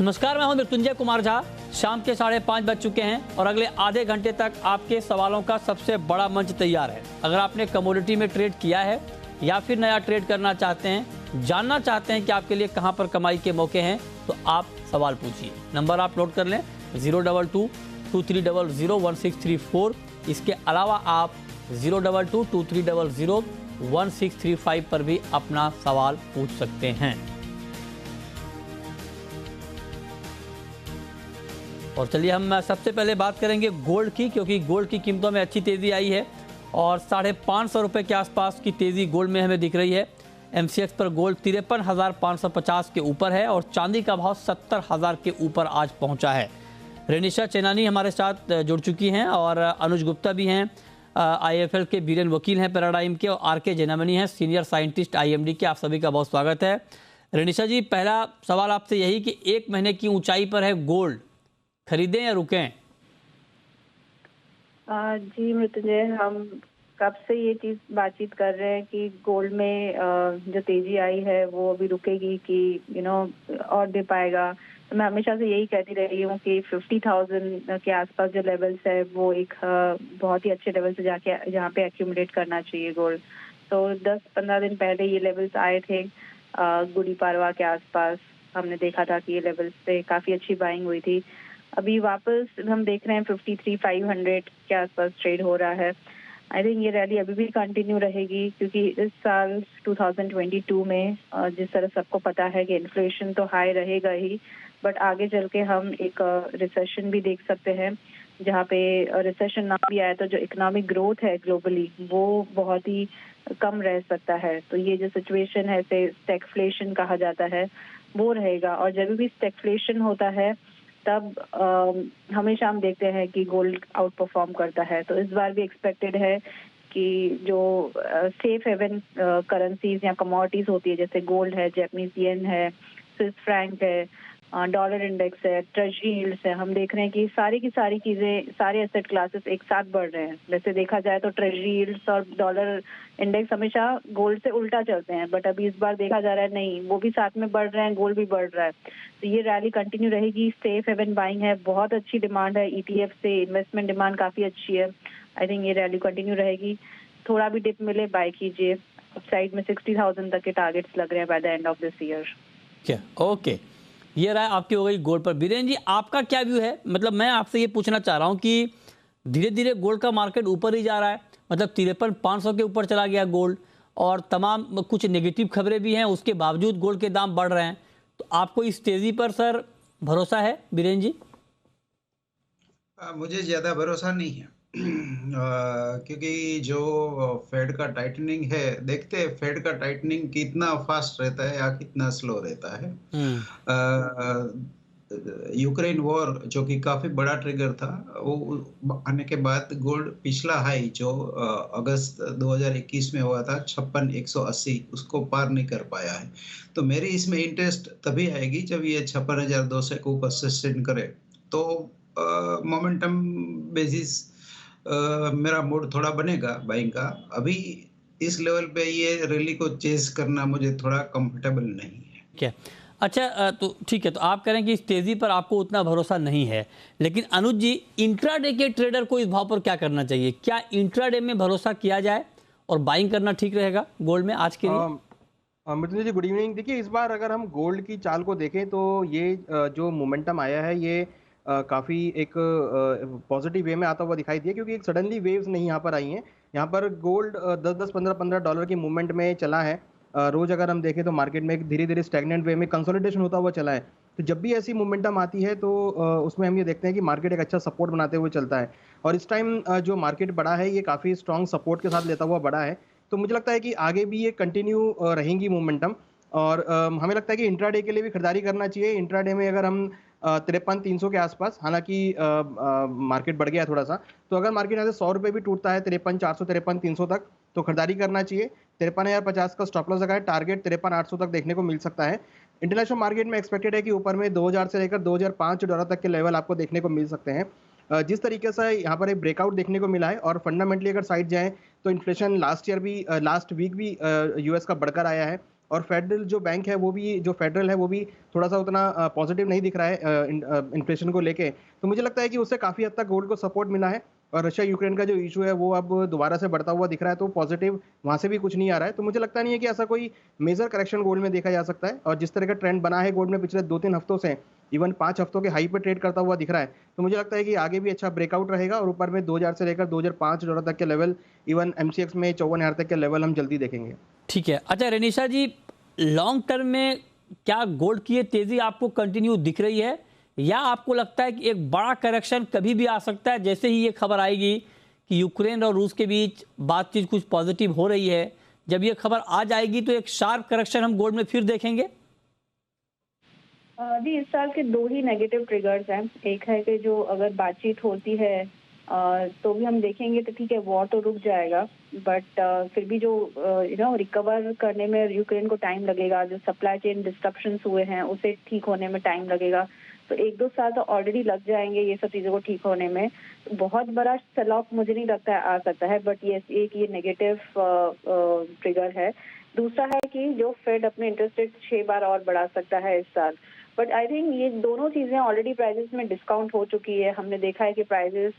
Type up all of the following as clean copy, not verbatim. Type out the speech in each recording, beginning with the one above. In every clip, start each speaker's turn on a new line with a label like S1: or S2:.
S1: नमस्कार, मैं हूं मृत्युंजय कुमार झा। शाम के 5:30 बज चुके हैं और अगले आधे घंटे तक आपके सवालों का सबसे बड़ा मंच तैयार है। अगर आपने कमोडिटी में ट्रेड किया है या फिर नया ट्रेड करना चाहते हैं, जानना चाहते हैं कि आपके लिए कहां पर कमाई के मौके हैं, तो आप सवाल पूछिए। नंबर आप नोट कर लें 022-2300-1634। इसके अलावा आप 022-2300-1635 पर भी अपना सवाल पूछ सकते हैं। और चलिए हम सबसे पहले बात करेंगे गोल्ड की, क्योंकि गोल्ड की कीमतों में अच्छी तेज़ी आई है और 550 रुपये के आसपास की तेज़ी गोल्ड में हमें दिख रही है। MCX पर गोल्ड 53,550 के ऊपर है और चांदी का भाव 70,000 के ऊपर आज पहुंचा है। रेनिशा चेनानी हमारे साथ जुड़ चुकी हैं और अनुज गुप्ता भी हैं, IIFL के बीरेन वकील हैं पैराडाइम के, और RK जेनामनी हैं सीनियर साइंटिस्ट IMD के। आप सभी का बहुत स्वागत है। रेनिशा जी, पहला सवाल आपसे यही कि 1 महीने की ऊंचाई पर है गोल्ड, खरीदें या रुकें?
S2: जी मृत्युंजय, हम कब से ये चीज बातचीत कर रहे हैं कि गोल्ड में जो तेजी आई है वो अभी रुकेगी कि और दे पाएगा। तो मैं हमेशा से यही कहती रही हूँ कि 50,000 के आसपास जो लेवल्स है वो एक बहुत ही अच्छे लेवल से जाके जहाँ पे एक्यूमुलेट करना चाहिए गोल्ड। तो 10-15 दिन पहले ये लेवल्स आए थे, गुड़ी पाड़वा के आसपास हमने देखा था कि ये लेवल्स पे काफी अच्छी बाइंग हुई थी। अभी वापस हम देख रहे हैं 53,500 के आसपास ट्रेड हो रहा है। आई थिंक ये रैली अभी भी कंटिन्यू रहेगी, क्योंकि इस साल 2022 में जिस तरह सबको पता है कि इन्फ्लेशन तो हाई रहेगा ही, बट आगे चल के हम एक रिसेशन भी देख सकते हैं, जहाँ पे रिसेशन ना भी आए तो जो इकोनॉमिक ग्रोथ है ग्लोबली वो बहुत ही कम रह सकता है। तो ये जो सिचुएशन है, इसे स्टैगफ्लेशन कहा जाता है, वो रहेगा। और जब भी स्टैगफ्लेशन होता है तब हमेशा हम देखते हैं कि गोल्ड आउट परफॉर्म करता है। तो इस बार भी एक्सपेक्टेड है कि जो सेफ हेवन करेंसीज या कमोडिटीज होती है, जैसे गोल्ड है, जापानीज येन है, स्विस फ्रैंक है, डॉलर इंडेक्स है, ट्रेजरी यील्ड्स है, हम देख रहे हैं कि सारी की सारी चीजें, सारे एसेट क्लासेस एक साथ बढ़ रहे हैं। वैसे देखा जाए तो ट्रेजरी यील्ड्स और डॉलर इंडेक्स हमेशा गोल्ड से उल्टा चलते हैं, बट अभी इस बार देखा जा रहा है नहीं, वो भी साथ में बढ़ रहे हैं, गोल्ड भी बढ़ रहा है। तो ये रैली कंटिन्यू रहेगी। सेफ हेवन बाइंग है, बहुत अच्छी डिमांड है, ETF से इन्वेस्टमेंट डिमांड काफी अच्छी है। आई थिंक ये रैली कंटिन्यू रहेगी। थोड़ा भी डिप मिले बाय कीजिए। साइड में 60,000 तक के टारगेट्स लग रहे हैं by the end of this year.
S1: क्या ओके, ये राय आपकी हो गई गोल्ड पर। बीरेन जी, आपका क्या व्यू है? मतलब मैं आपसे ये पूछना चाह रहा हूँ कि धीरे धीरे गोल्ड का मार्केट ऊपर ही जा रहा है, मतलब 53,500 के ऊपर चला गया गोल्ड, और तमाम कुछ नेगेटिव खबरें भी हैं, उसके बावजूद गोल्ड के दाम बढ़ रहे हैं। तो आपको इस तेजी पर सर भरोसा है बीरेन जी?
S3: मुझे ज़्यादा भरोसा नहीं है क्योंकि जो फेड का टाइटनिंग है, देखते हैं फेड का टाइटनिंग कितना फास्ट रहता है या कितना स्लो रहता है। यूक्रेन वॉर जो कि काफ़ी बड़ा ट्रिगर था, वो आने के बाद गोल्ड पिछला हाई जो अगस्त 2021 में हुआ था 56,180, उसको पार नहीं कर पाया है। तो मेरी इसमें इंटरेस्ट तभी आएगी जब ये 56,200 को ऊपर सस्टेन करे, तो मोमेंटम बेसिस मेरा मूड थोड़ा बनेगा बाइंग का। अभी इस लेवल पे ये रैली को चेस करना मुझे थोड़ा कंफर्टेबल नहीं है।
S1: क्या अच्छा, तो ठीक है, तो आप कह रहे हैं कि इस तेजी पर आपको उतना भरोसा नहीं है, लेकिन अनुज जी, इंट्राडे के ट्रेडर को इस भाव पर क्या करना चाहिए? क्या इंट्राडे में भरोसा किया जाए और बाइंग करना ठीक रहेगा गोल्ड में आज के लिए?
S4: मृत्युंजय जी, गुड इवनिंग। देखिए, इस बार अगर हम गोल्ड की चाल को देखें तो ये जो मोमेंटम आया है ये काफ़ी एक पॉजिटिव वे में आता हुआ दिखाई दिया, क्योंकि एक सडनली वेव्स नहीं यहाँ पर आई हैं। यहाँ पर गोल्ड 10-10, 15-15 डॉलर की मूवमेंट में चला है। रोज़ अगर हम देखें तो मार्केट में एक धीरे धीरे स्टैग्नेंट वे में कंसोलिडेशन होता हुआ चला है। तो जब भी ऐसी मोमेंटम आती है तो उसमें हम ये देखते हैं कि मार्केट एक अच्छा सपोर्ट बनाते हुए चलता है, और इस टाइम जो मार्केट बढ़ा है ये काफ़ी स्ट्रॉन्ग सपोर्ट के साथ लेता हुआ बढ़ा है। तो मुझे लगता है कि आगे भी ये कंटिन्यू रहेंगी मोमेंटम, और हमें लगता है कि इंट्राडे के लिए भी खरीदारी करना चाहिए। इंट्राडे में अगर हम 53,300 के आसपास, हालांकि मार्केट बढ़ गया थोड़ा सा, तो अगर मार्केट यहाँ से 100 रुपये भी टूटता है 53,400, 53,300 तक, तो खरीदारी करना चाहिए। 53,050 का स्टॉप लॉस लगा है, टारगेट 53,800 तक देखने को मिल सकता है। इंटरनेशनल मार्केट में एक्सपेक्टेड है कि ऊपर में 2,000 से लेकर 2,005 डॉलर तक के लेवल आपको देखने को मिल सकते हैं। जिस तरीके से यहाँ पर एक ब्रेकआउट देखने को मिला है, और फंडामेंटली अगर साइड जाएं तो इन्फ्लेशन लास्ट वीक भी US का बढ़कर आया है, और फेडरल जो बैंक है वो भी, जो फेडरल है वो भी थोड़ा सा उतना पॉजिटिव नहीं दिख रहा है इन्फ्लेशन को लेके। तो मुझे लगता है कि उससे काफ़ी हद तक गोल्ड को सपोर्ट मिला है, और रशिया यूक्रेन का जो इशू है वो अब दोबारा से बढ़ता हुआ दिख रहा है, तो पॉजिटिव वहाँ से भी कुछ नहीं आ रहा है। तो मुझे लगता नहीं है कि ऐसा कोई मेजर करेक्शन गोल्ड में देखा जा सकता है, और जिस तरह का ट्रेंड बना है गोल्ड में पिछले 2-3 हफ्तों से, इवन 5 हफ्तों के हाई पे ट्रेड करता हुआ दिख रहा है, तो मुझे लगता है कि आगे भी अच्छा ब्रेकआउट रहेगा, और ऊपर में 2000 से लेकर $2005 तक के लेवल, इवन एमसीएक्स में 54,000 तक के लेवल हम जल्दी देखेंगे।
S1: ठीक है। अच्छा रेनिशा जी, लॉन्ग टर्म में क्या गोल्ड की ये तेजी आपको कंटिन्यू दिख रही है, या आपको लगता है कि एक बड़ा करेक्शन कभी भी आ सकता है? जैसे ही ये खबर आएगी कि यूक्रेन और रूस के बीच बातचीत कुछ पॉजिटिव हो रही है, जब ये खबर आ जाएगी तो एक शार्प करेक्शन हम गोल्ड में फिर देखेंगे?
S2: जी, इस साल के 2 ही नेगेटिव ट्रिगर्स हैं। एक है कि जो अगर बातचीत होती है तो भी हम देखेंगे तो ठीक है, वॉर तो रुक जाएगा, बट फिर भी जो रिकवर करने में यूक्रेन को टाइम लगेगा, जो सप्लाई चेन डिस्ट्रप्शंस हुए हैं उसे ठीक होने में टाइम लगेगा। तो 1-2 साल तो ऑलरेडी लग जाएंगे ये सब चीज़ों को ठीक होने में। तो बहुत बड़ा सेल ऑफ मुझे नहीं लगता है आ सकता है, बट एक ये नेगेटिव ट्रिगर है। दूसरा है कि जो फेड अपने इंटरेस्ट रेट 6 बार और बढ़ा सकता है इस साल, बट आई थिंक ये दोनों चीजें ऑलरेडी प्राइसेस में डिस्काउंट हो चुकी है। हमने देखा है कि प्राइसेस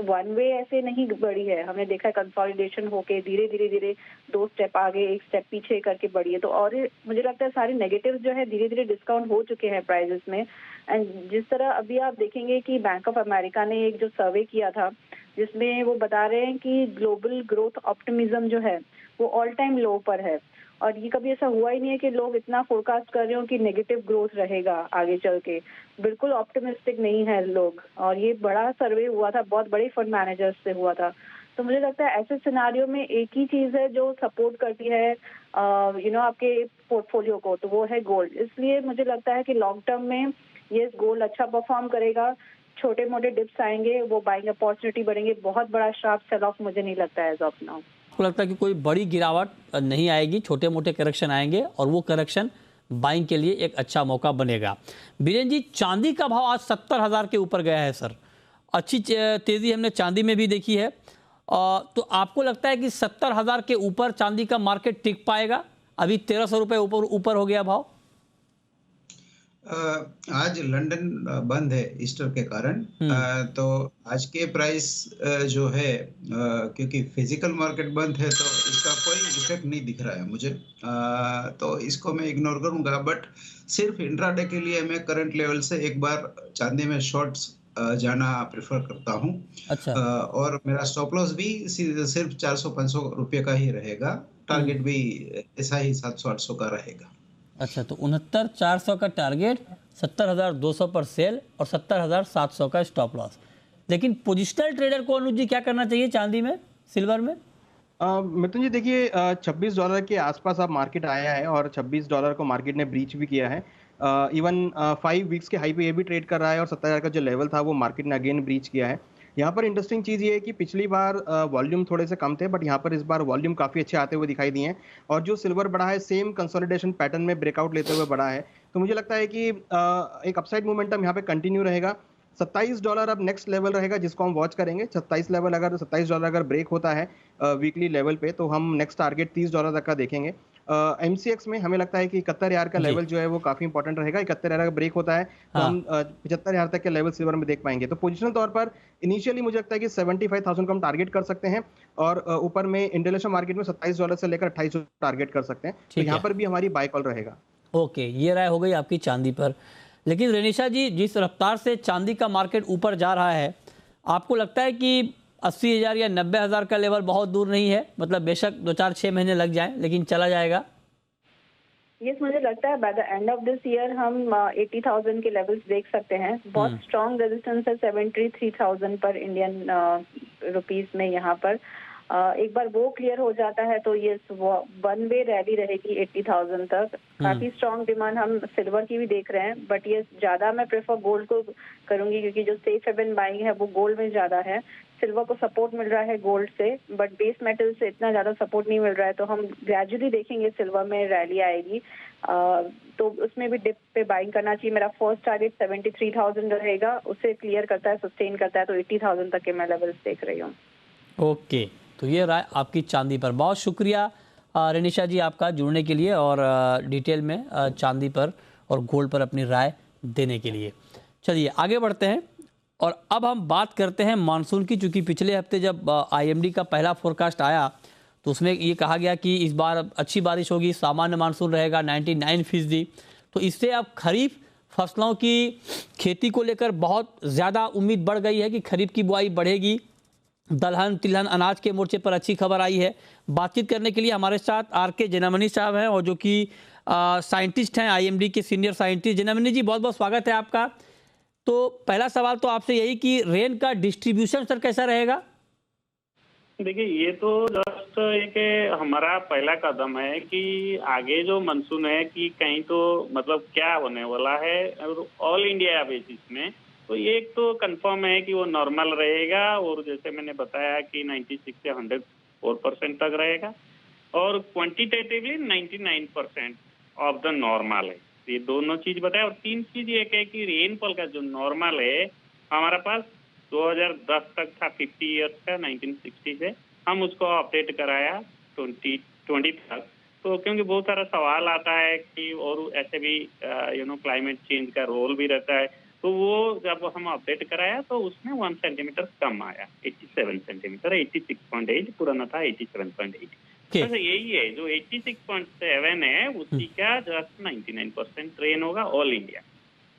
S2: वन वे ऐसे नहीं बढ़ी है, हमने देखा है कंसोलिडेशन होके धीरे धीरे 2 स्टेप आगे 1 स्टेप पीछे करके बढ़ी है। तो और मुझे लगता है सारे नेगेटिव जो है धीरे धीरे डिस्काउंट हो चुके हैं प्राइसेस में। एंड जिस तरह अभी आप देखेंगे कि बैंक ऑफ अमेरिका ने एक जो सर्वे किया था जिसमें वो बता रहे हैं कि ग्लोबल ग्रोथ ऑप्टिमिज्म जो है वो ऑल टाइम लो पर है, और ये कभी ऐसा हुआ ही नहीं है कि लोग इतना फोरकास्ट कर रहे हो कि नेगेटिव ग्रोथ रहेगा आगे चल के। बिल्कुल ऑप्टिमिस्टिक नहीं है लोग, और ये बड़ा सर्वे हुआ था, बहुत बड़े फंड मैनेजर्स से हुआ था। तो मुझे लगता है ऐसे सिनारियो में एक ही चीज है जो सपोर्ट करती है आपके पोर्टफोलियो को, तो वो है गोल्ड। इसलिए मुझे लगता है कि लॉन्ग टर्म में ये गोल्ड अच्छा परफॉर्म करेगा। छोटे मोटे डिप्स आएंगे, वो बाइंग अपॉर्चुनिटी बढ़ेंगे, बहुत बड़ा शार्प सेल ऑफ मुझे नहीं लगता है एज ऑफ नाउ।
S1: आपको लगता है कि कोई बड़ी गिरावट नहीं आएगी, छोटे मोटे करेक्शन आएंगे और वो करेक्शन बाइंग के लिए एक अच्छा मौका बनेगा। बीरेन जी, चांदी का भाव आज 70,000 के ऊपर गया है सर, अच्छी तेजी हमने चांदी में भी देखी है। तो आपको लगता है कि 70,000 के ऊपर चांदी का मार्केट टिक पाएगा? अभी 1,300 रुपये ऊपर हो गया भाव।
S3: आज लंदन बंद है ईस्टर के कारण, तो आज के प्राइस जो है, क्योंकि फिजिकल मार्केट बंद है तो इसका कोई इफेक्ट नहीं दिख रहा है मुझे, तो इसको मैं इग्नोर करूंगा। बट सिर्फ इंट्राडे के लिए मैं करंट लेवल से एक बार चांदी में शॉर्ट्स जाना प्रेफर करता हूं।
S1: अच्छा।
S3: और मेरा स्टॉप लॉस भी सिर्फ 400-500 रुपये का ही रहेगा, टारगेट भी ऐसा ही 700-800 का रहेगा।
S1: अच्छा, तो 69,400 का टारगेट, 70,200 पर सेल और 70,700 का स्टॉप लॉस। लेकिन पोजिशनल ट्रेडर को अनुज जी क्या करना चाहिए चांदी में, सिल्वर में?
S4: मिथुन जी देखिए, $26 के आसपास अब मार्केट आया है, और $26 को मार्केट ने ब्रीच भी किया है। इवन 5 वीक्स के हाई पे ये भी ट्रेड कर रहा है, और 70,000 का जो लेवल था वो मार्केट ने अगेन ब्रीच किया है। यहाँ पर इंटरेस्टिंग चीज़ ये है कि पिछली बार वॉल्यूम थोड़े से कम थे, बट यहाँ पर इस बार वॉल्यूम काफ़ी अच्छे आते हुए दिखाई दिए हैं, और जो सिल्वर बढ़ा है सेम कंसोलिडेशन पैटर्न में ब्रेकआउट लेते हुए बढ़ा है। तो मुझे लगता है कि एक अपसाइड मोमेंटम यहाँ पे कंटिन्यू रहेगा। $27 अब नेक्स्ट लेवल रहेगा जिसको हम वॉच करेंगे। 27 लेवल, अगर $27 अगर ब्रेक होता है वीकली लेवल पे, तो हम नेक्स्ट टारगेट $30 तक का देखेंगे। एमसीएक्स में हमें लगता है कि 71,000 का लेवल जो है वो काफी इंपॉर्टेंट रहेगा। 71,000 का ब्रेक होता है तो हम 75,000 तक के लेवल सिल्वर में देख पाएंगे। तो पोजिशनल तौर पर इनिशियली मुझे लगता है कि 75,000 को हम टारगेट कर सकते हैं, और ऊपर में इंटरनेशनल मार्केट में $27 से लेकर $28 टारगेट कर सकते हैं। तो यहाँ पर भी हमारी बाय कॉल रहेगा।
S1: ओके, ये राय हो गई आपकी चांदी पर। लेकिन रेनिशा जी, जिस रफ्तार से चांदी का मार्केट ऊपर जा रहा है, आपको लगता है कि 80,000 या 90,000 का लेवल बहुत दूर नहीं है? मतलब बेशक 2-4-6 महीने लग जाएं, लेकिन चला जाएगा।
S2: यस, मुझे लगता है by the end of this year हम 80,000 के लेवल्स देख सकते हैं। बहुत स्ट्रॉन्ग रेजिस्टेंस है 73,000 पर इंडियन रुपीस में। यहाँ पर एक बार वो क्लियर हो जाता है तो ये वन वे रैली रहेगी 80,000 तक। काफी स्ट्रॉन्ग डिमांड हम सिल्वर की भी देख रहे हैं, बट ये ज्यादा मैं प्रेफर गोल्ड को करूंगी, क्योंकि जो सेफ हेवन बाइंग है वो गोल्ड में ज्यादा है। सिल्वर को सपोर्ट मिल रहा है गोल्ड से, बट बेस मेटल से इतना ज्यादा सपोर्ट नहीं मिल रहा है, तो हम ग्रेजुअली देखेंगे सिल्वर में रैली आएगी। तो उसमें भी डिप पे बाइंग करना चाहिए। मेरा फर्स्ट टारगेट 73,000 रहेगा, उसे क्लियर करता है, सस्टेन करता है तो 80,000 तक के मैं लेवल्स देख रही हूँ।
S1: ओके, तो ये राय आपकी चांदी पर। बहुत शुक्रिया रेनिशा जी आपका जुड़ने के लिए और डिटेल में चांदी पर और गोल्ड पर अपनी राय देने के लिए। चलिए आगे बढ़ते हैं और अब हम बात करते हैं मानसून की। चूँकि पिछले हफ्ते जब IMD का पहला फोरकास्ट आया तो उसमें ये कहा गया कि इस बार अच्छी बारिश होगी, सामान्य मानसून रहेगा 99%। तो इससे अब खरीफ फसलों की खेती को लेकर बहुत ज़्यादा उम्मीद बढ़ गई है कि खरीफ की बुआई बढ़ेगी। दलहन तिलहन अनाज के मोर्चे पर अच्छी खबर आई है। बातचीत करने के लिए हमारे साथ RK जैनामनी साहब हैं और जो कि साइंटिस्ट हैं, IMD के सीनियर साइंटिस्ट। जैनामनी जी बहुत बहुत स्वागत है आपका। तो पहला सवाल तो आपसे यही कि रेन का डिस्ट्रीब्यूशन सर कैसा रहेगा?
S5: देखिए, ये तो जस्ट एक हमारा पहला कदम है कि आगे जो मानसून है कि कहीं तो मतलब क्या होने वाला है और ऑल इंडिया बेसिस में, तो ये एक तो कंफर्म है कि वो नॉर्मल रहेगा और जैसे मैंने बताया कि 96 से 104% तक रहेगा और क्वांटिटेटिवली 99% ऑफ द नॉर्मल है। ये दोनों चीज बताया। और तीन चीज एक है कि रेनफॉल का जो नॉर्मल है हमारा पास 2010 तक था, 50 ईयर्स का, 1960 से हम उसको अपडेट कराया 2020 तक। तो क्योंकि बहुत सारा सवाल आता है कि और ऐसे भी क्लाइमेट चेंज का रोल भी रहता है, तो वो जब हम अपडेट कराया तो उसमें 1 सेंटीमीटर कम आया, 87 सेंटीमीटर। 86.8 पुराना था 87.8। तो यही है जो 86.7 है उसी का जस्ट 99% रेन होगा ऑल इंडिया।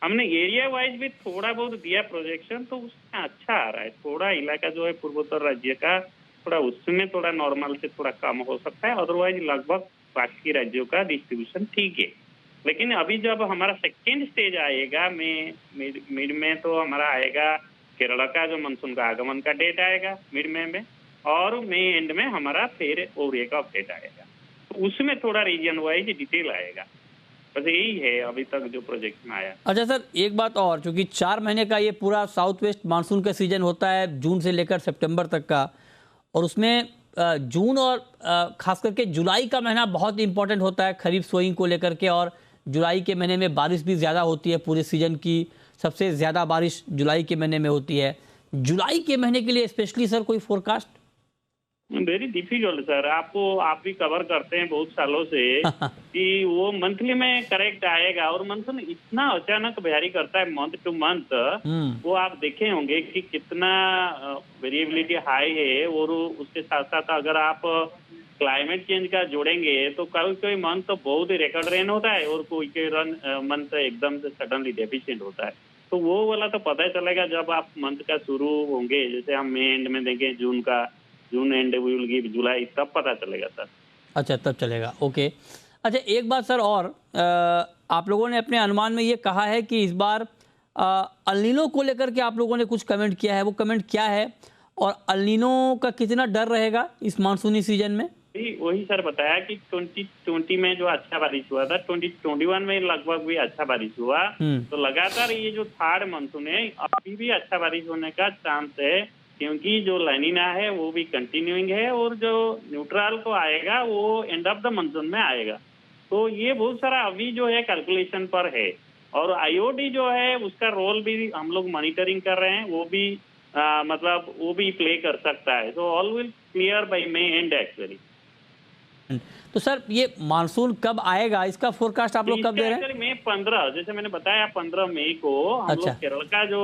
S5: हमने एरिया वाइज भी थोड़ा बहुत दिया प्रोजेक्शन, तो उसमें अच्छा आ रहा है। थोड़ा इलाका जो है पूर्वोत्तर राज्य का थोड़ा उसमें थोड़ा नॉर्मल से थोड़ा कम हो सकता है, अदरवाइज लगभग बाकी राज्यों का डिस्ट्रीब्यूशन ठीक है। लेकिन अभी जब हमारा सेकेंड स्टेज आएगा मिड में, तो हमारा आएगा केरला का जो मानसून का आगमन का डेट आएगा मिड में और मई एंड में हमारा फिर ओरिया का अपडेट आएगा। तो उसमें थोड़ा रीजन वाइज डिटेल आएगा। बस यही है अभी तक जो प्रोजेक्ट में आया।
S1: अच्छा सर, एक बात और, क्योंकि 4 महीने का ये पूरा साउथ वेस्ट मानसून का सीजन होता है, जून से लेकर सितंबर तक का, और उसमें जून और खास करके जुलाई का महीना बहुत इंपॉर्टेंट होता है खरीफ सोइंग को लेकर के। और जुलाई के महीने में बारिश भी ज़्यादा होती है, पूरे सीजन की सबसे ज़्यादा बारिश जुलाई के महीने में होती है। जुलाई के महीने के लिए स्पेशली सर कोई फोरकास्ट?
S5: Very difficult sir. आप भी कवर करते हैं बहुत सालों से कि वो मंथली में करेक्ट आएगा, और मानसून इतना अचानक वेरी करता है मंथ टू मंथ। वो आप देखे होंगे कि कितना वेरिएबिलिटी हाई है। और उसके साथ साथ अगर आप क्लाइमेट चेंज का जोड़ेंगे तो कोई मंथ तो बहुत ही रिकॉर्ड रेन होता है और कोई मंथ एकदम से सडनली डेफिशिएंट होता है। तो वो वाला तो पता ही चलेगा जब आप मंथ का शुरू होंगे। जैसे हम मई एंड में देंगे जून एंड वी विल गिव जुलाई, तब पता चलेगा सर।
S1: अच्छा, तब चलेगा। ओके। अच्छा, एक बात सर और, आप लोगों ने अपने अनुमान में ये कहा है कि इस बार अल नीनो को लेकर के आप लोगों ने कुछ कमेंट किया है, वो कमेंट क्या है और अल नीनो का कितना डर रहेगा इस मानसूनी सीजन में?
S5: वही सर बताया कि 2020 में जो अच्छा बारिश हुआ था, 2021 में लगभग भी अच्छा बारिश हुआ। तो लगातार ये जो थर्ड मानसून है अभी भी अच्छा बारिश होने का चांस है, क्योंकि जो लानिना है वो भी कंटिन्यूइंग है और जो न्यूट्रल को आएगा वो एंड ऑफ द मानसून में आएगा। तो ये बहुत सारा अभी जो है कैलकुलेशन पर है। और IOD जो है उसका रोल भी हम लोग मॉनिटरिंग कर रहे हैं, वो भी मतलब वो भी प्ले कर सकता है। तो all will clear by May and actually.
S1: तो सर ये मानसून कब आएगा, इसका फोरकास्ट आप लोग कब दे रहे हैं?
S5: मई 15, जैसे मैंने बताया 15 मई को हम लोग केरल का जो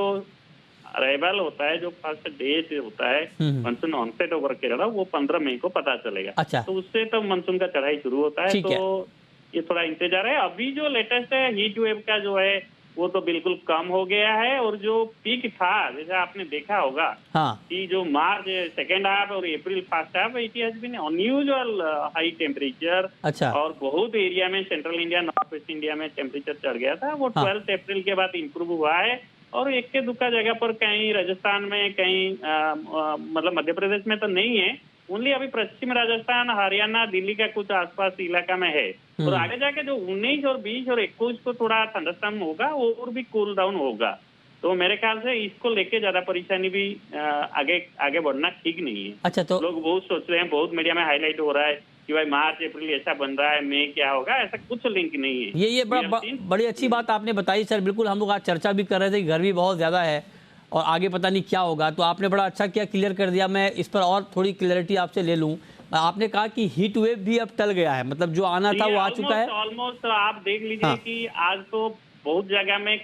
S5: अराइवल होता है, जो फर्स्ट डे से होता है मानसून ऑनसेट ओवर केरला, वो 15 मई को पता चलेगा।
S1: अच्छा।
S5: तो उससे तो मानसून का चढ़ाई शुरू होता है। तो ये थोड़ा इंतजार है। अभी जो लेटेस्ट है हीट वेव का जो है वो तो बिल्कुल कम हो गया है। और जो पीक था, जैसे आपने देखा होगा कि जो मार्च सेकेंड हाफ और April first half, it has been unusual high temperature.
S1: अच्छा।
S5: और बहुत एरिया में central India, north west India में टेम्परेचर चढ़ गया था। वो 12 अप्रैल के बाद इम्प्रूव हुआ है। और एक के दुक्का जगह पर, कहीं राजस्थान में, कहीं मतलब मध्य प्रदेश में तो नहीं है, ओनली अभी पश्चिम राजस्थान, हरियाणा, दिल्ली का कुछ आसपास इलाका में है। और आगे जाके जो 19 और 20 और 21 को थोड़ा थंडरस्टॉर्म होगा और भी कूल डाउन होगा। तो मेरे ख्याल से इसको लेके ज्यादा परेशानी भी आगे बढ़ना ठीक नहीं है।
S1: अच्छा। तो
S5: लोग बहुत सोच रहे हैं, बहुत मीडिया में हाईलाइट हो रहा है कि भाई मार्च अप्रैल ऐसा बन रहा है, मई क्या होगा, ऐसा कुछ लिंक नहीं है।
S1: ये बड़ी अच्छी बात आपने बताई सर। बिल्कुल, हम लोग आज चर्चा भी कर रहे थे कि गर्मी बहुत ज़्यादा है और आगे पता नहीं क्या होगा, तो आपने बड़ा अच्छा किया, क्लियर कर दिया। मैं इस पर और थोड़ी क्लैरिटी आपसे ले लूँ आपने कहा कि हीट वेव भी अब टल गया है, मतलब जो आना था वो आ चुका है।
S5: ऑलमोस्ट आप देख लीजिए
S1: हाँ।
S5: कि आज तो बहुत जगह में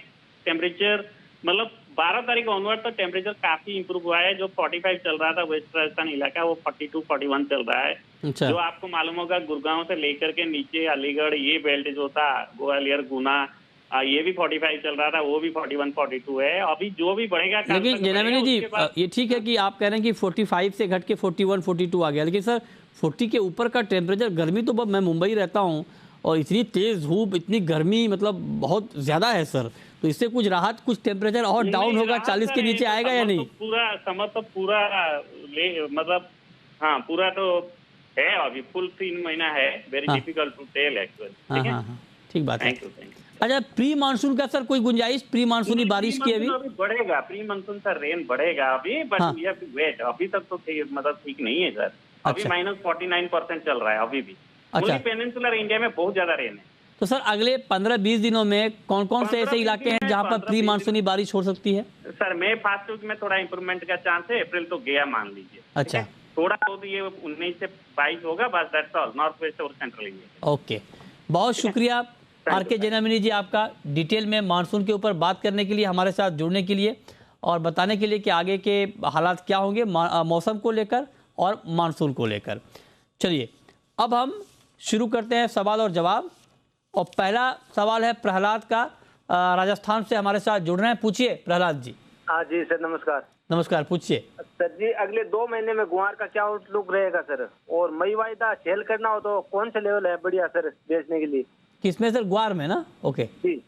S5: टेम्परेचर मतलब 12 तारीख ऑनवर्ड तो टेम्परेचर काफी इंप्रूव हुआ है। जो 45 चल रहा था वेस्ट राजस्थान इलाका, वो 42 41 चल रहा है।
S1: अच्छा।
S5: जो आपको मालूम होगा गुड़गांव से लेकर के नीचे अलीगढ़ ये बेल्ट जो था, ग्वालियर गुना, ये भी 45 चल रहा था, वो भी 41 42 है। अभी जो भी बढ़ेगा कल
S1: लेकिन
S5: तक
S1: जैनामणि
S5: बढ़ेगा,
S1: जी,
S5: उसके बाद
S1: ये ठीक है कि आप कह रहे हैं कि 45 से घट के 41 42 आ गया, लेकिन सर 40 के ऊपर का टेम्परेचर, गर्मी तो मैं मुंबई रहता हूँ और इतनी तेज धूप, इतनी गर्मी, मतलब बहुत ज़्यादा है सर। तो इससे कुछ राहत, कुछ टेम्परेचर और डाउन
S5: नहीं,
S1: होगा,
S5: राहत
S1: 40
S5: सर
S1: के
S5: है,
S1: नीचे
S5: तो
S1: आएगा या नहीं?
S5: समर तो पूरा मतलब हाँ पूरा तो है, अभी फुल 3 महीना है। वेरी
S1: हाँ।
S5: Difficult to tell actually.
S1: हाँ
S5: ठीक है,
S1: हाँ हाँ, ठीक बात है।
S5: Thank you.
S1: अच्छा, प्री मानसून का सर कोई गुंजाइश, प्री मानसूनी बारिश की अभी?
S5: अभी बढ़ेगा, प्री मानसून का रेन बढ़ेगा अभी, बट
S1: हाँ।
S5: We have to wait. अभी तक तो मतलब ठीक नहीं है सर। अभी
S1: अच्छा।
S5: -49% चल रहा है अभी भी।
S1: अच्छा।
S5: मुल्ली पेनिनसुलर इंडिया में बहुत ज्यादा रेन है।
S1: तो सर अगले 15-20 दिनों में कौन कौन से ऐसे
S5: 15-20
S1: इलाके हैं
S5: दिन
S1: जहां पर
S5: 15-20
S1: प्री मानसूनी बारिश हो सकती है?
S5: सर मई फर्स्ट वीक में थोड़ा इंप्रूवमेंट का चांस है। अप्रैल तो गया मान लीजिए। ठीक
S1: अच्छा।
S5: है? थोड़ा तो ये 19 से 22 होगा बस, दैट्स ऑल। नॉर्थ वेस्ट और सेंट्रल इंडिया।
S1: ओके, बहुत शुक्रिया आर के जैनामणि जी आपका, डिटेल में मानसून के ऊपर बात करने के लिए, हमारे साथ जुड़ने के लिए और बताने के लिए कि आगे के हालात क्या होंगे मौसम को लेकर और मानसून को लेकर। चलिए अब हम शुरू करते हैं सवाल और जवाब, और पहला सवाल है प्रहलाद का, राजस्थान से हमारे साथ जुड़ रहे हैं। पूछिए प्रहलाद जी।
S6: हाँ जी सर, नमस्कार।
S1: नमस्कार, पूछिए।
S6: सर जी, अगले 2 महीने में गुआर का क्या आउटलुक रहेगा सर? और मई वायदा सेल करना हो तो कौन से लेवल है बढ़िया सर बेचने के लिए?
S1: किसमें सर? ग्वार में ना? ओके।
S6: जी।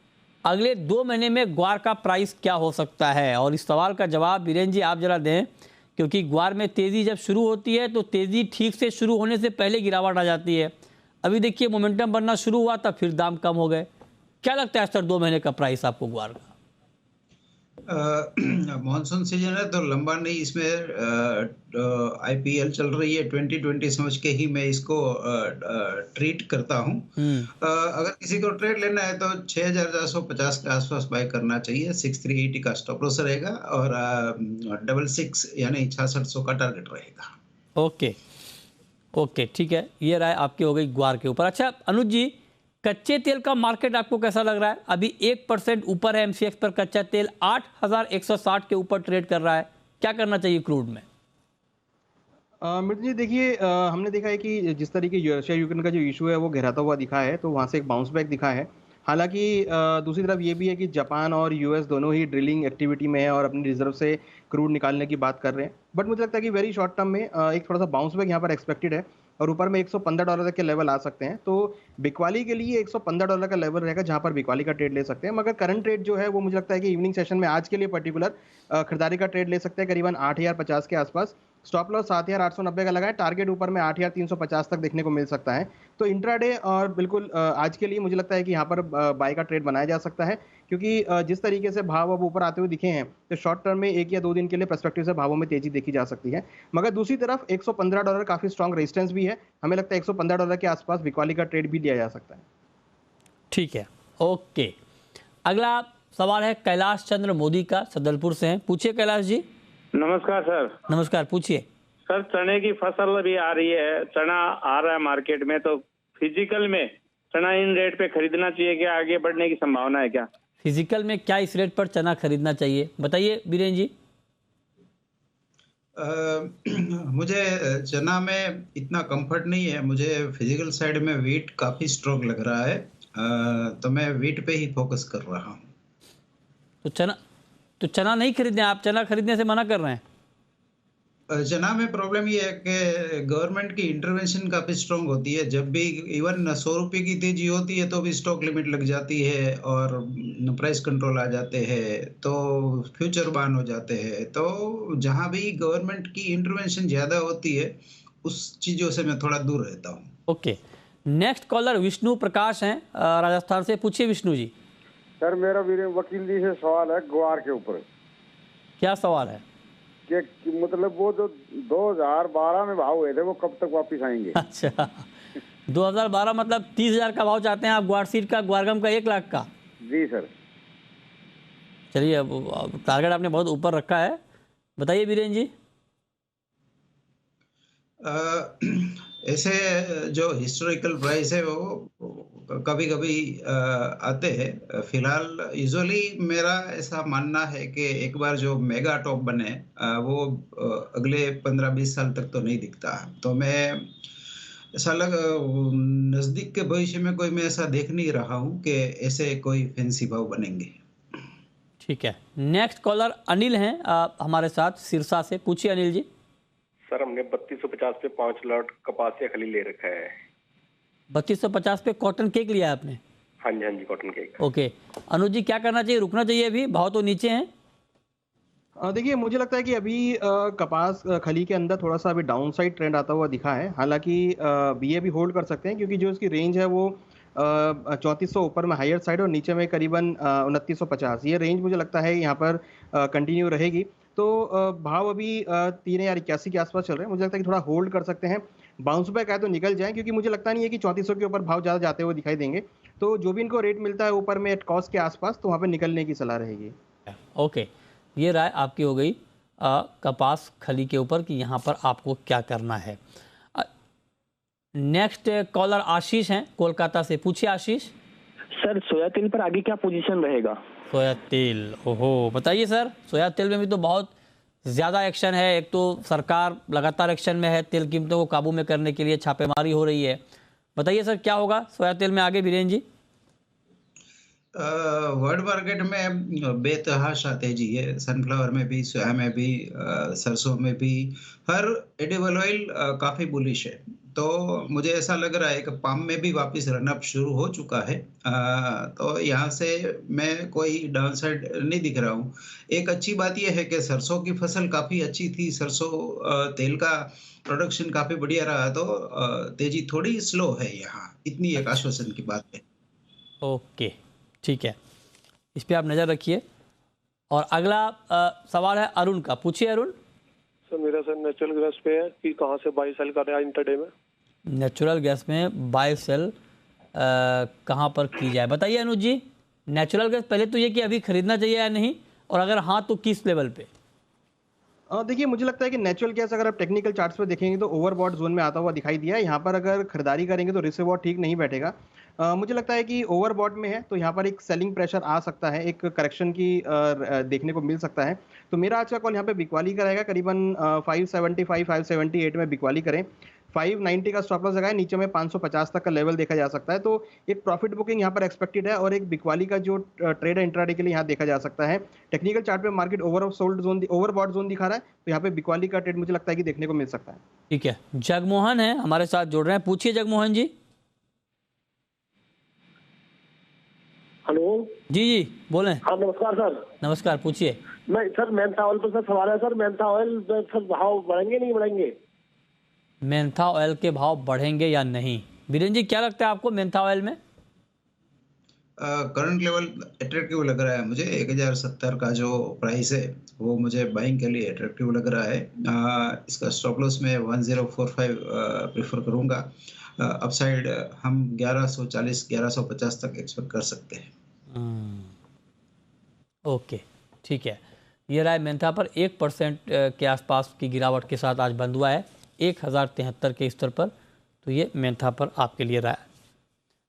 S1: अगले 2 महीने में ग्वार का प्राइस क्या हो सकता है, और इस सवाल का जवाब वीरेंद्र जी आप जरा दें, क्योंकि ग्वार में तेज़ी जब शुरू होती है तो तेज़ी ठीक से शुरू होने से पहले गिरावट आ जाती है। अभी देखिए मोमेंटम बनना शुरू हुआ तब फिर दाम कम हो गए। क्या लगता है सर 2 महीने का प्राइस आपको ग्वार का?
S3: मानसून सीजन है तो लंबा नहीं, इसमें आईपीएल चल रही है 2020 समझ के ही मैं इसको ट्रीट करता हूँ। अगर किसी को ट्रेड लेना है तो 6450 के आसपास बाय करना चाहिए। 6380 का स्टॉप लॉस रहेगा और 66 यानी 6600 का टारगेट रहेगा।
S1: ओके ओके, ठीक है, ये राय आपकी हो गई ग्वार के ऊपर। अच्छा अनुज जी, कच्चे तेल का मार्केट आपको कैसा लग रहा है? अभी 1% ऊपर है एमसीएक्स पर कच्चा तेल, 8160 के ऊपर ट्रेड कर रहा है। क्या करना चाहिए क्रूड में?
S4: मृत जी देखिए, हमने देखा है कि जिस तरीके रशिया यूक्रेन का जो इशू है वो गहराता हुआ दिखा है, तो वहाँ से एक बाउंस बैक दिखा है। हालांकि दूसरी तरफ ये भी है कि जापान और यूएस दोनों ही ड्रिलिंग एक्टिविटी में है और अपनी रिजर्व से क्रूड निकालने की बात कर रहे हैं। बट मुझे लगता है कि वेरी शॉर्ट टर्म में एक थोड़ा सा बाउंस बैक यहाँ पर एक्सपेक्टेड है और ऊपर में $115 तक के लेवल आ सकते हैं। तो बिकवाली के लिए $115 का लेवल रहेगा जहाँ पर बिकवाली का ट्रेड ले सकते हैं। मगर करंट रेट जो है वो मुझे लगता है कि इवनिंग सेशन में आज के लिए पर्टिकुलर खरीदारी का ट्रेड ले सकते हैं करीबन 8050 के आसपास। स्टॉप लॉस 7890 का लगा है, टारगेट ऊपर में 8350 तक देखने को मिल सकता है। तो इंट्राडे और बिल्कुल आज के लिए मुझे लगता है कि यहाँ पर बाय का ट्रेड बनाया जा सकता है, क्योंकि जिस तरीके से भाव अब ऊपर आते हुए दिखे हैं तो शॉर्ट टर्म में 1 या 2 दिन के लिए पर्सपेक्टिव से भावों में तेजी देखी जा सकती है। मगर दूसरी तरफ $115 काफी स्ट्रॉन्ग रेजिस्टेंस भी है, हमें लगता है $115 के आसपास बिकवाली का ट्रेड भी लिया जा सकता है।
S1: ठीक है, ओके। अगला सवाल है कैलाश चंद्र मोदी का, सदलपुर से हैं। पूछिए कैलाश जी।
S7: नमस्कार सर।
S1: नमस्कार, पूछिए।
S7: सर चने की फसल अभी आ रही है, चना आ रहा है मार्केट में, तो फिजिकल में चना इन रेट पे खरीदना चाहिए क्या? आगे बढ़ने की संभावना है क्या?
S1: फिजिकल में क्या इस रेट पर चना खरीदना चाहिए, बताइए वीरेंद्र जी।
S3: मुझे चना में इतना कंफर्ट नहीं है। मुझे फिजिकल साइड में वीट काफी स्ट्रॉन्ग लग रहा है, तो मैं वीट पे ही फोकस कर रहा हूँ।
S1: तो चना नहीं खरीदने, आप चना खरीदने से मना कर रहे हैं?
S3: चना में प्रॉब्लम ये है कि गवर्नमेंट की इंटरवेंशन काफी स्ट्रांग होती है। जब भी इवन 100 रुपए की तेजी होती है तो भी स्टॉक लिमिट लग जाती है और प्राइस कंट्रोल आ जाते हैं, तो फ्यूचर बान हो जाते हैं। तो जहां भी गवर्नमेंट की इंटरवेंशन ज्यादा होती है उस चीजों से मैं थोड़ा दूर रहता हूँ।
S1: ओके, नेक्स्ट कॉलर विष्णु प्रकाश हैं राजस्थान से। पूछिए विष्णु जी।
S8: सर मेरा वकील जी से सवाल है ग्वार के ऊपर।
S1: क्या सवाल है?
S8: कि मतलब वो जो 2012 में भाव हुए थे वो कब तक वापस आएंगे?
S1: अच्छा, 2012 मतलब 30,000 का भाव चाहते हैं आप ग्वार सीड का, ग्वारगम का 1 लाख का?
S8: जी सर।
S1: चलिए, अब टारगेट आपने बहुत ऊपर रखा है, बताइए वीरेंद्र जी।
S3: ऐसे जो हिस्टोरिकल प्राइस है वो कभी कभी आते हैं। फिलहाल यूजुअली मेरा ऐसा मानना है कि एक बार जो मेगा टॉप बने वो अगले 15-20 साल तक तो नहीं दिखता। तो मैं ऐसा नजदीक के भविष्य में कोई मैं ऐसा देख नहीं रहा हूँ कि ऐसे कोई फैंसी भाव बनेंगे।
S1: ठीक है, नेक्स्ट कॉलर अनिल हैं हमारे साथ सिरसा से। पूछिए अनिल जी।
S9: सर हमने 3250 पे 5 लॉट कपासिया खली ले रखा है।
S1: 3250 पे कॉटन केक लिया है आपने?
S9: हाँ जी कॉटन केक।
S1: ओके, अनुज जी क्या करना चाहिए, रुकना चाहिए? अभी भाव तो नीचे हैं।
S4: देखिए मुझे लगता है कि अभी कपास खली के अंदर थोड़ा सा अभी डाउन साइड ट्रेंड आता हुआ दिखा है। हालांकि बीए भी होल्ड कर सकते हैं क्योंकि जो इसकी रेंज है वो 3400 ऊपर में हायर साइड और नीचे में करीबन 2950, ये रेंज मुझे लगता है यहाँ पर कंटिन्यू रहेगी। तो भाव अभी 3081 के आसपास चल रहे हैं। मुझे लगता है कि थोड़ा होल्ड कर सकते हैं, बाउंस बैक आए तो निकल जाए, क्योंकि मुझे लगता नहीं है कि 3400 के ऊपर भाव ज़्यादा जाते हुए दिखाई देंगे। तो जो भी इनको रेट मिलता है ऊपर में एट कॉस्ट के आसपास, तो वहाँ पर निकलने की सलाह रहेगी।
S1: ओके, ये राय आपकी हो गई कपास खली के ऊपर कि यहाँ पर आपको क्या करना है। नेक्स्ट कॉलर आशीष हैं कोलकाता से। पूछिए आशीष।
S10: सर सोया तेल पर आगे क्या पोजीशन रहेगा?
S1: सोया तेल, ओहो बताइए सर। सोया तेल में भी तो बहुत ज़्यादा एक्शन है। एक तो सरकार लगातार एक्शन में है, तेल कीमतों को काबू में करने के लिए छापेमारी हो रही है। बताइए सर क्या होगा सोया तेल में आगे, वीरेन जी?
S3: वर्ल्ड मार्केट में बेतहाशा तेजी है। सनफ्लावर में भी, सोया में भी, सरसों में भी, हर एडिबल ऑयल काफ़ी बुलिश है। तो मुझे ऐसा लग रहा है कि पाम में भी वापस रनअप शुरू हो चुका है। तो यहाँ से मैं कोई डाउनसाइड नहीं दिख रहा हूँ। एक अच्छी बात यह है कि सरसों की फसल काफ़ी अच्छी थी, सरसों तेल का प्रोडक्शन काफ़ी बढ़िया रहा। तो तेजी थोड़ी स्लो है यहाँ, इतनी एक आश्वासन की बात है।
S1: ओके ठीक है, इस पर आप नज़र रखिए। और अगला सवाल है अरुण का। पूछिए अरुण।
S11: सर मेरा सर नेचुरल गैस पे है कि कहाँ से बाई सेल कर रहा है इंटरडे में?
S1: नेचुरल गैस में बाय सेल कहाँ पर की जाए, बताइए अनुज जी। नेचुरल गैस पहले तो ये कि अभी खरीदना चाहिए या नहीं, और अगर हाँ तो किस लेवल पे?
S4: देखिए मुझे लगता है कि नेचुरल गैस अगर आप टेक्निकल चार्ट्स पे देखेंगे तो ओवरबॉट जोन में आता हुआ दिखाई दिया है। यहाँ पर अगर खरीदारी करेंगे तो रिस्क रिवॉर्ड ठीक नहीं बैठेगा। मुझे लगता है कि ओवरबॉट में है तो यहाँ पर एक सेलिंग प्रेशर आ सकता है, एक करेक्शन की देखने को मिल सकता है। तो मेरा अच्छा कॉल यहाँ पे बिकवाली का रहेगा, करीबन 575 578 में बिकवाली करें। 590 का स्टॉप लॉस लगाए, नीचे में 550 तक का लेवल देखा जा सकता है। तो एक प्रॉफिट बुकिंग यहाँ पर एक्सपेक्टेड है और एक बिकवाली का जो ट्रेड है इंट्राडे के लिए यहाँ देखा जा सकता है। टेक्निकल चार्ट पे market oversold zone, overbought zone दिखा रहा है, तो यहाँ पे बिकवाली का ट्रेड मुझे लगता है कि देखने को मिल सकता है।
S1: ठीक है, जगमोहन है हमारे साथ जुड़ रहे हैं। पूछिए जगमोहन जी।
S12: हेलो
S1: जी बोलें।
S12: हाँ नमस्कार सर।
S1: नमस्कार, पूछिए।
S12: मैं सर मेंथा ऑयल पर सर सवाल है सर। मेंथा ऑयल सर भाव बढ़ेंगे नहीं बढ़ेंगे?
S1: मेंथा ऑयल के भाव बढ़ेंगे या नहीं, वीरेन जी क्या लगता है आपको मेंथा ऑयल में?
S3: करंट लेवल अट्रैक्टिव लग रहा है मुझे। 1070 का जो प्राइस है वो मुझे बाइंग के लिए अट्रैक्टिव लग रहा है। इसका स्टॉप लॉस में 1045 प्रेफर करूंगा। अपसाइड हम 1140 1150 तक एक्सपेक्ट कर सकते हैं।
S1: ओके ठीक है, ये रहा मेंथा पर 1% के आसपास की गिरावट के साथ आज बंद हुआ है 1073 के स्तर पर। तो ये मेंथा पर आपके लिए रहा है।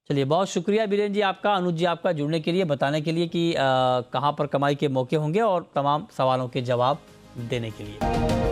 S1: चलिए बहुत शुक्रिया वीरेन जी आपका, अनुज जी आपका जुड़ने के लिए, बताने के लिए कि कहाँ पर कमाई के मौके होंगे और तमाम सवालों के जवाब देने के लिए।